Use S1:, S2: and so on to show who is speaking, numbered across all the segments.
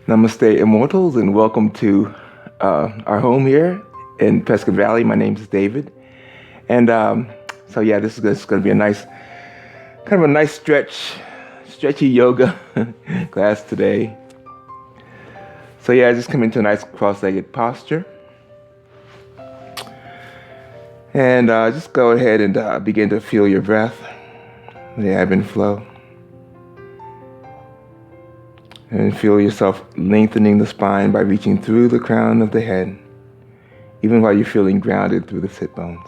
S1: Namaste, immortals, and welcome to our home here in Prescott Valley. My name is David, and this is going to be a nice stretchy yoga class today. So I just come into a nice cross-legged posture, and just go ahead and begin to feel your breath, the ebb and flow. And feel yourself lengthening the spine by reaching through the crown of the head, even while you're feeling grounded through the sit bones.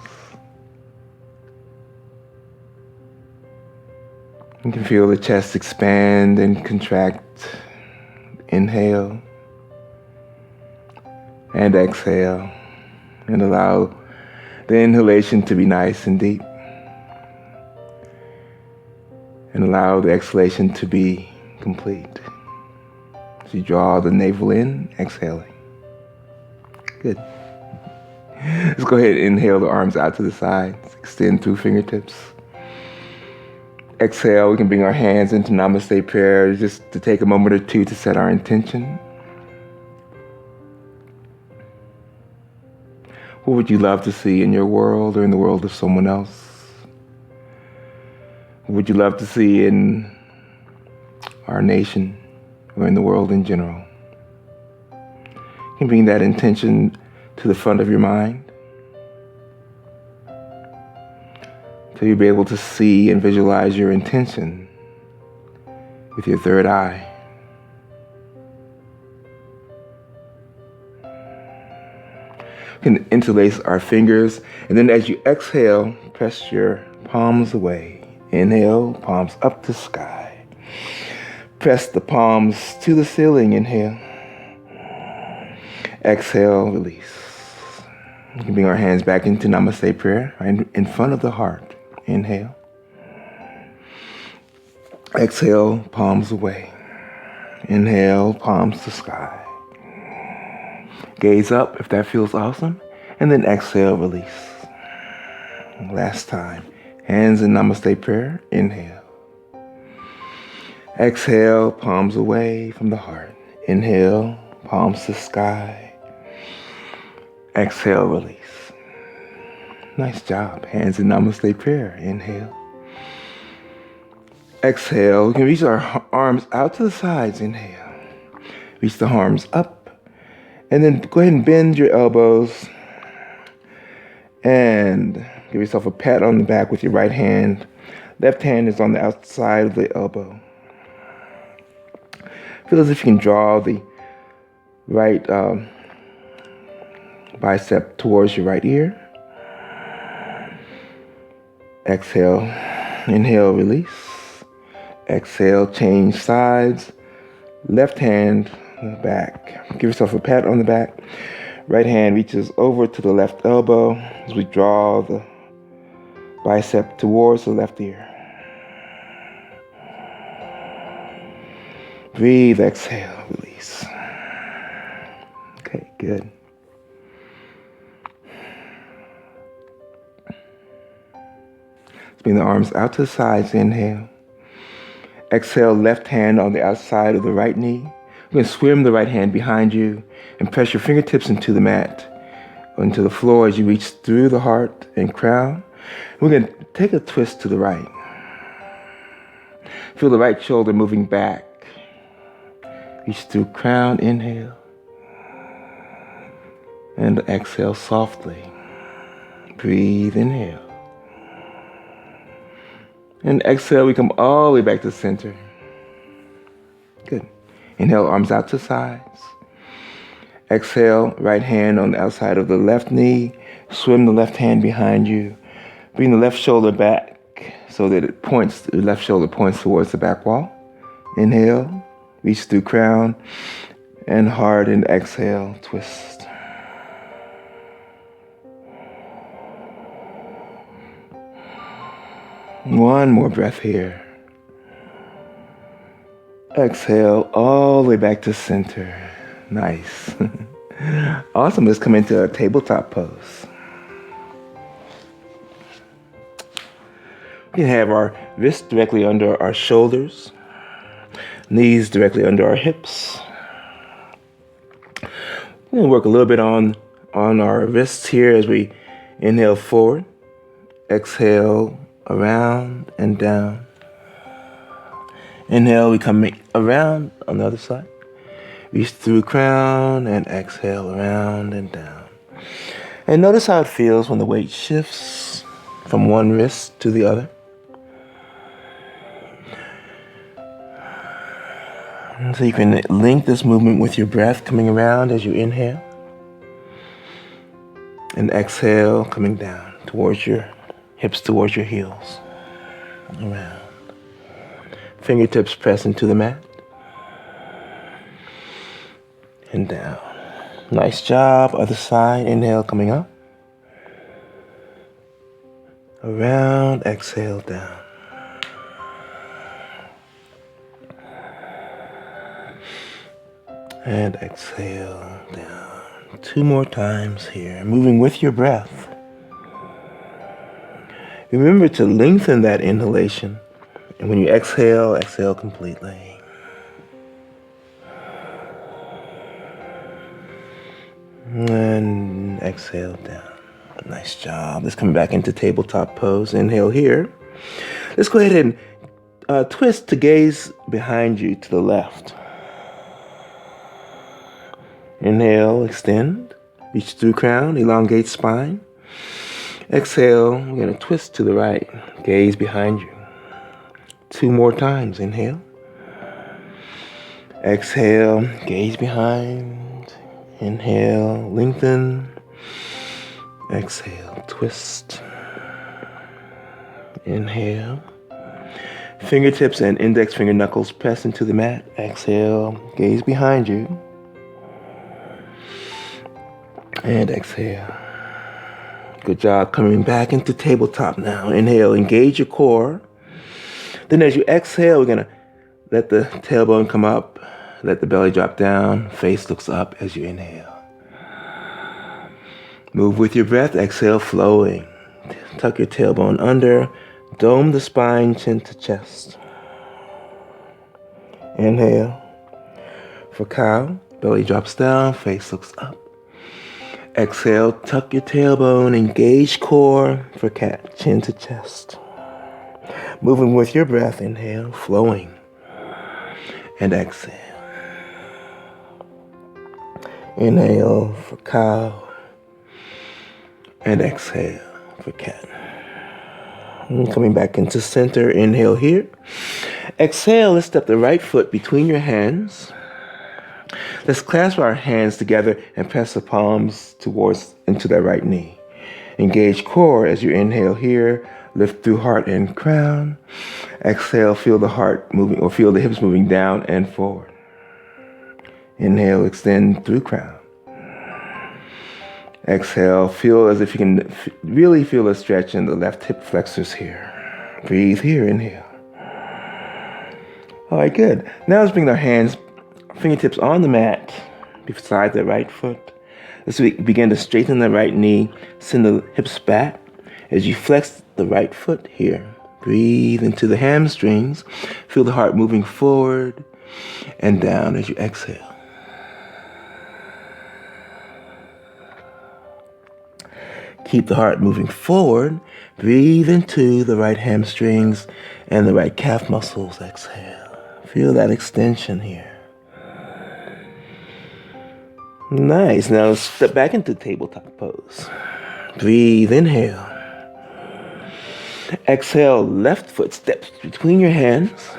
S1: You can feel the chest expand and contract. Inhale and exhale, and allow the inhalation to be nice and deep, and allow the exhalation to be complete. So you draw the navel in, exhaling. Good. Let's go ahead and inhale the arms out to the sides, extend through fingertips. Exhale, we can bring our hands into Namaste prayer just to take a moment or two to set our intention. What would you love to see in your world or in the world of someone else? What would you love to see in our nation or in the world in general? You can bring that intention to the front of your mind, so you'll be able to see and visualize your intention with your third eye. We can interlace our fingers, and then as you exhale, press your palms away. Inhale, palms up to sky. Press the palms to the ceiling. Inhale. Exhale, release. We can bring our hands back into Namaste prayer, right in front of the heart. Inhale. Exhale, palms away. Inhale, palms to sky. Gaze up if that feels awesome, and then exhale, release. Last time. Hands in Namaste prayer. Inhale. Exhale, palms away from the heart. Inhale, palms to sky. Exhale, release. Nice job. Hands in Namaste prayer. Inhale. Exhale. We can reach our arms out to the sides. Inhale. Reach the arms up. And then go ahead and bend your elbows. And give yourself a pat on the back with your right hand. Left hand is on the outside of the elbow. Feel as if you can draw the right bicep towards your right ear. Exhale, inhale, release. Exhale, change sides. Left hand back. Give yourself a pat on the back. Right hand reaches over to the left elbow as we draw the bicep towards the left ear. Breathe, exhale, release. Okay, good. Let's bring the arms out to the sides. Inhale. Exhale, left hand on the outside of the right knee. We're going to swim the right hand behind you and press your fingertips into the mat, into the floor as you reach through the heart and crown. We're going to take a twist to the right. Feel the right shoulder moving back. Reach through crown, inhale. And exhale softly. Breathe, inhale. And exhale, we come all the way back to center. Good. Inhale, arms out to sides. Exhale, right hand on the outside of the left knee. Swim the left hand behind you. Bring the left shoulder back so that the left shoulder points towards the back wall. Inhale. Reach through crown and heart, and exhale, twist. One more breath here. Exhale all the way back to center. Nice. Awesome. Let's come into a tabletop pose. We can have our wrists directly under our shoulders. Knees directly under our hips. We're going to work a little bit on our wrists here as we inhale forward, exhale around and down. Inhale, we come around on the other side. Reach through crown and exhale around and down. And notice how it feels when the weight shifts from one wrist to the other. And so you can link this movement with your breath coming around as you inhale. And exhale, coming down towards your hips, towards your heels. Around. Fingertips press into the mat. And down. Nice job. Other side. Inhale, coming up. Around. Exhale, down. And exhale, down. 2 more times here. Moving with your breath. Remember to lengthen that inhalation. And when you exhale, exhale completely. And exhale down. Nice job. Let's come back into tabletop pose. Inhale here. Let's go ahead and twist to gaze behind you to the left. Inhale, extend. Reach through crown, elongate spine. Exhale, we're going to twist to the right. Gaze behind you. 2 more times. Inhale. Exhale, gaze behind. Inhale, lengthen. Exhale, twist. Inhale. Fingertips and index finger knuckles press into the mat. Exhale, gaze behind you. And exhale. Good job. Coming back into tabletop now. Inhale, engage your core. Then as you exhale, we're going to let the tailbone come up. Let the belly drop down. Face looks up as you inhale. Move with your breath. Exhale, flowing. Tuck your tailbone under. Dome the spine, chin to chest. Inhale. For cow, belly drops down. Face looks up. Exhale, tuck your tailbone. Engage core. For cat, chin to chest. Moving with your breath. Inhale, flowing. And exhale. Inhale for cow. And exhale for cat. And coming back into center. Inhale here. Exhale, let's step the right foot between your hands. Let's clasp our hands together and press the palms into that right knee. Engage core as you inhale here. Lift through heart and crown. Exhale, feel the heart moving, or feel the hips moving down and forward. Inhale, extend through crown. Exhale, feel as if you can really feel a stretch in the left hip flexors here. Breathe here, inhale. All right, good. Now let's bring our hands, fingertips on the mat beside the right foot. Let's begin to straighten the right knee, send the hips back. As you flex the right foot here, breathe into the hamstrings. Feel the heart moving forward and down as you exhale. Keep the heart moving forward. Breathe into the right hamstrings and the right calf muscles. Exhale. Feel that extension here. Nice. Now step back into tabletop pose. Breathe, inhale. Exhale, left foot steps between your hands.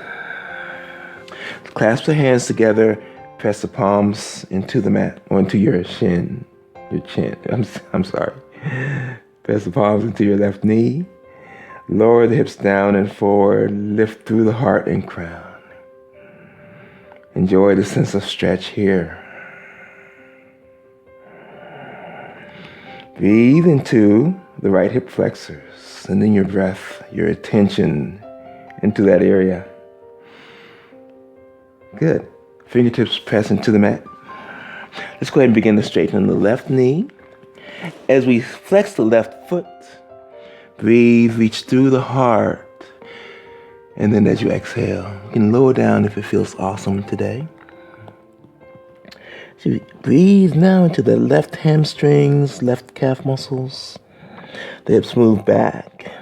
S1: Clasp the hands together. Press the palms into the mat, or into your chin. Your chin. I'm sorry. Press the palms into your left knee. Lower the hips down and forward. Lift through the heart and crown. Enjoy the sense of stretch here. Breathe into the right hip flexors. Sending your breath, your attention into that area. Good. Fingertips press into the mat. Let's go ahead and begin to straighten the left knee. As we flex the left foot, breathe, reach through the heart. And then as you exhale, you can lower down if it feels awesome today. So you breathe now into the left hamstrings, left calf muscles. The hips move back.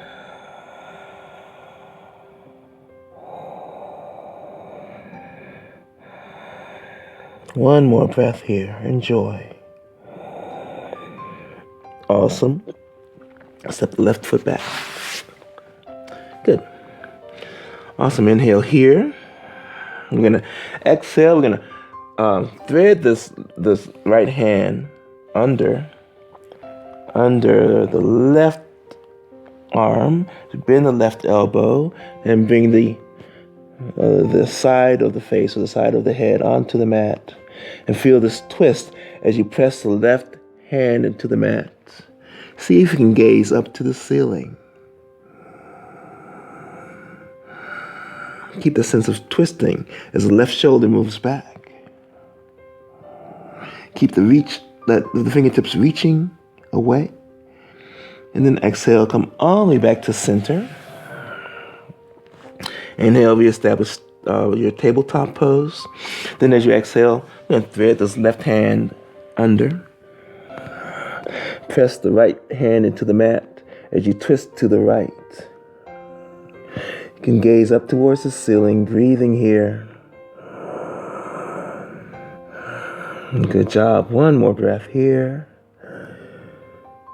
S1: One more breath here. Enjoy. Awesome. Step the left foot back. Good. Awesome. Inhale here. We're gonna exhale. We're gonna thread this right hand under the left arm. Bend the left elbow and bring the side of the face or the side of the head onto the mat. And feel this twist as you press the left hand into the mat. See if you can gaze up to the ceiling. Keep the sense of twisting as the left shoulder moves back. Keep the fingertips reaching away. And then exhale, come all the way back to center. Inhale, reestablish your tabletop pose. Then as you exhale, you're going to thread this left hand under. Press the right hand into the mat as you twist to the right. You can gaze up towards the ceiling, breathing here. Good job. One more breath here.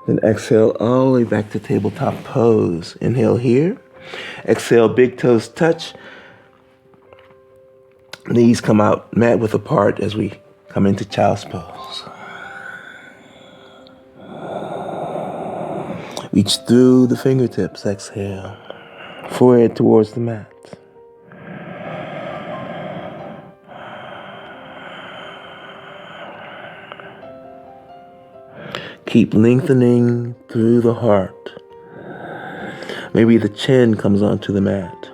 S1: Then exhale all the way back to tabletop pose. Inhale here. Exhale, big toes touch. Knees come out mat width apart as we come into child's pose. Reach through the fingertips. Exhale. Forehead towards the mat. Keep lengthening through the heart. Maybe the chin comes onto the mat.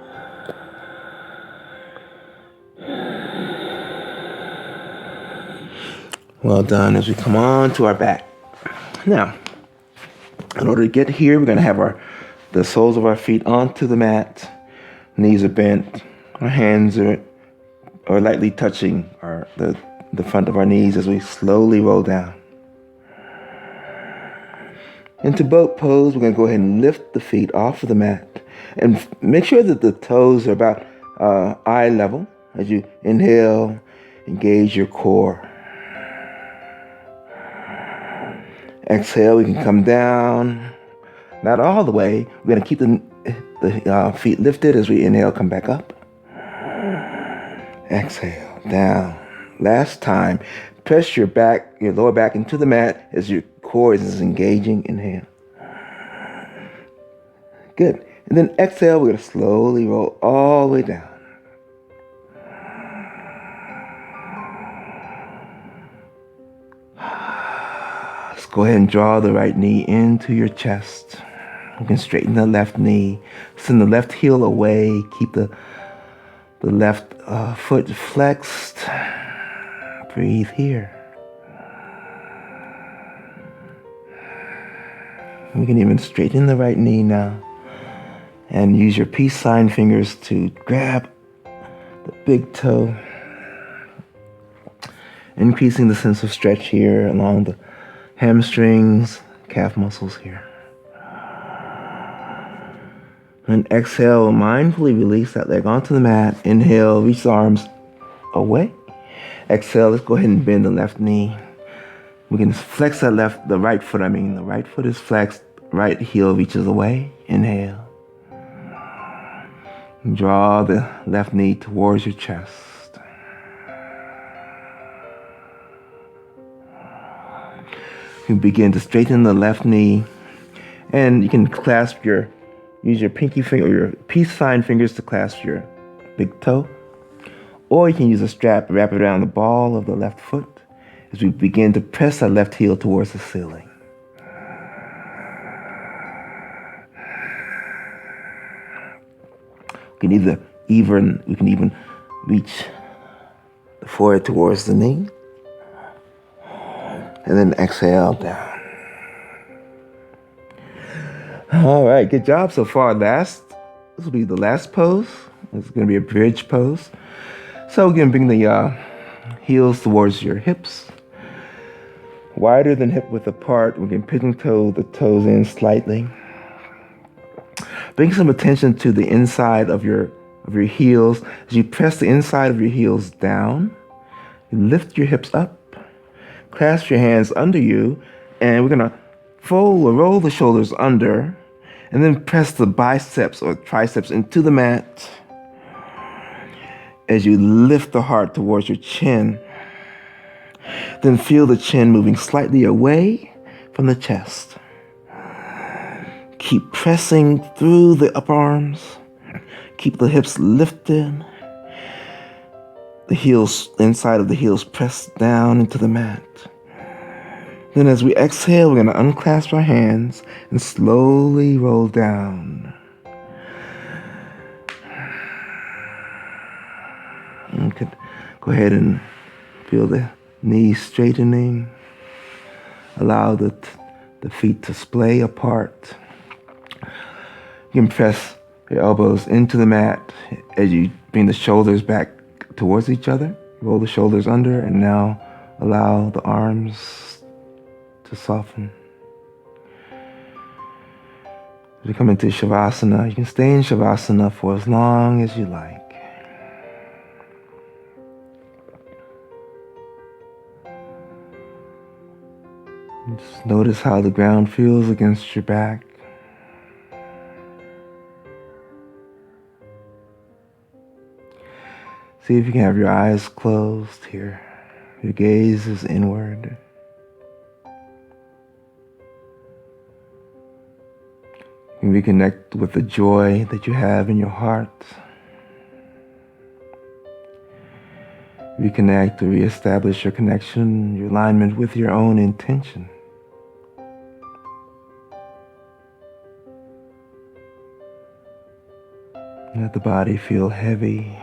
S1: Well done. As we come on to our back. Now, in order to get here, we're going to have the soles of our feet onto the mat. Knees are bent. Our hands are lightly touching the front of our knees as we slowly roll down. Into boat pose, we're going to go ahead and lift the feet off of the mat and make sure that the toes are about eye level as you inhale, engage your core. Exhale, we can come down, not all the way. We're going to keep the feet lifted as we inhale, come back up. Exhale, down. Last time, press your lower back into the mat as your core is engaging. Inhale. Good. And then exhale, we're going to slowly roll all the way down. Let's go ahead and draw the right knee into your chest. You can straighten the left knee. Send the left heel away. Keep the left foot flexed. Breathe here. We can even straighten the right knee now. And use your peace sign fingers to grab the big toe. Increasing the sense of stretch here along the hamstrings, calf muscles here. And exhale, mindfully release that leg onto the mat. Inhale, reach the arms away. Exhale, let's go ahead and bend the left knee. We can flex the right foot. The right foot is flexed, right heel reaches away. Inhale. Draw the left knee towards your chest. You begin to straighten the left knee, and you can use your pinky finger or your peace sign fingers to clasp your big toe, or you can use a strap, wrap it around the ball of the left foot as we begin to press our left heel towards the ceiling. We can even reach the forehead towards the knee. And then exhale down. All right, good job so far. This will be the last pose. It's going to be a bridge pose. So we're going to bring the heels towards your hips. wider than hip width apart. We can pigeon toe the toes in slightly. Bring some attention to the inside of your heels. As you press the inside of your heels down, you lift your hips up, clasp your hands under you, and we're going to fold or roll the shoulders under, and then press the biceps or triceps into the mat as you lift the heart towards your chin. Then feel the chin moving slightly away from the chest. Keep pressing through the upper arms. Keep the hips lifted. The heels, inside of the heels, pressed down into the mat. Then as we exhale, we're going to unclasp our hands and slowly roll down. You could go ahead and feel the knees straightening. Allow the feet to splay apart. You can press your elbows into the mat as you bring the shoulders back towards each other. Roll the shoulders under, and now allow the arms to soften. As we come into Shavasana, you can stay in Shavasana for as long as you like. Just notice how the ground feels against your back. See if you can have your eyes closed here. Your gaze is inward. You can reconnect with the joy that you have in your heart. Reconnect to reestablish your connection, your alignment with your own intention. Let the body feel heavy.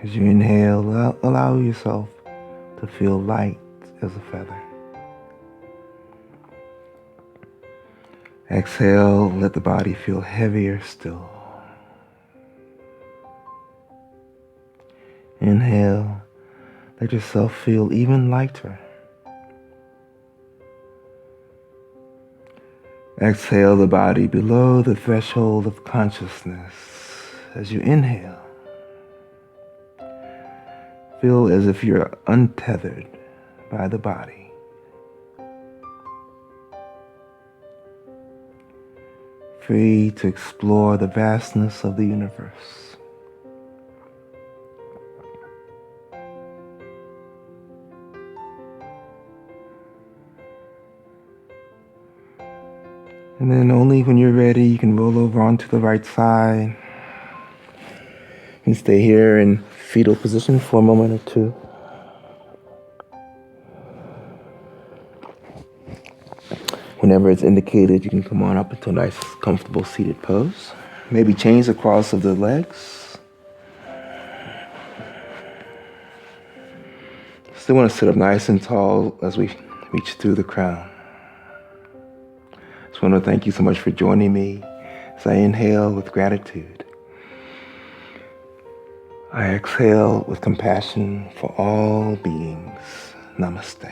S1: As you inhale, allow yourself to feel light as a feather. Exhale, let the body feel heavier still. Inhale, let yourself feel even lighter. Exhale the body below the threshold of consciousness. As you inhale, feel as if you're untethered by the body. Free to explore the vastness of the universe. And then only when you're ready, you can roll over onto the right side. You can stay here in fetal position for a moment or two. Whenever it's indicated, you can come on up into a nice, comfortable seated pose. Maybe change the cross of the legs. Still want to sit up nice and tall as we reach through the crown. Just want to thank you so much for joining me as I inhale with gratitude. I exhale with compassion for all beings. Namaste.